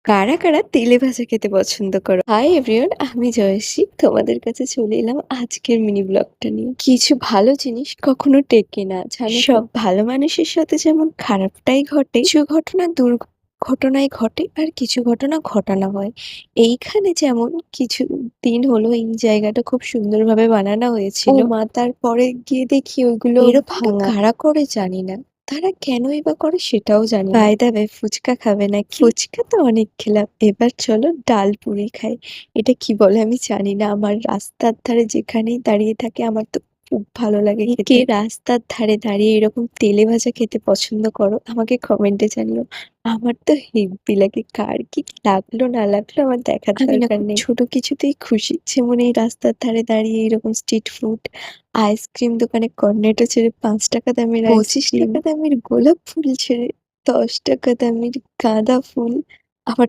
কারা, কারা তেলে ভাজা খেতে পছন্দ করো? হাই এভরিওয়ান, আমি জয়শ্রী। তোমাদের কাছে চলে এলাম আজকের মিনি ব্লগটা নিয়ে। কিছু ভালো জিনিস কখনো টেকে না, জানো তো? সব ভালো মানুষের সাথে যেমন খারাপটাই ঘটে, কিছু ঘটনা দুর্ঘটনায় ঘটে আর কিছু ঘটনা ঘটানো হয়। এইখানে যেমন কিছু দিন হলো এই জায়গাটা খুব সুন্দরভাবে বানানো হয়েছিল। মা তারপরে গিয়ে দেখি ওইগুলো এরকমটা ভাঙা। কারা করে জানি না। তারা কেনই বা করে সেটাও জানি না। বাই দ্য ওয়ে, ফুচকা খাবে নাকি? ফুচকা তো অনেক খেলাম, এবার চলো ডাল পুরি খাই। এটা কি বলে আমি জানি না, আমার রাস্তার ধারে যেখানেই দাঁড়িয়ে থাকে আমার তো খুব ভালো লাগে খেতে। কে রাস্তার ধারে দাঁড়িয়ে এরকম তেলে ভাজা খেতে পছন্দ করো আমাকে কমেন্টে জানিও। আমার তো হেব্বি লাগে, কার কি লাগলো না লাগলো আমার দেখার দরকার নেই। ছোট কিছুতেই খুশি, যেমন এই রাস্তার ধারে দাঁড়িয়ে এরকম স্ট্রিট ফুড, আইসক্রিম দোকানে কর্নেটো ছেড়ে 5 টাকা দামের 25 টাকা দামের গোলাপ ফুল ছেড়ে 10 টাকা দামের গাঁদা ফুল, আবার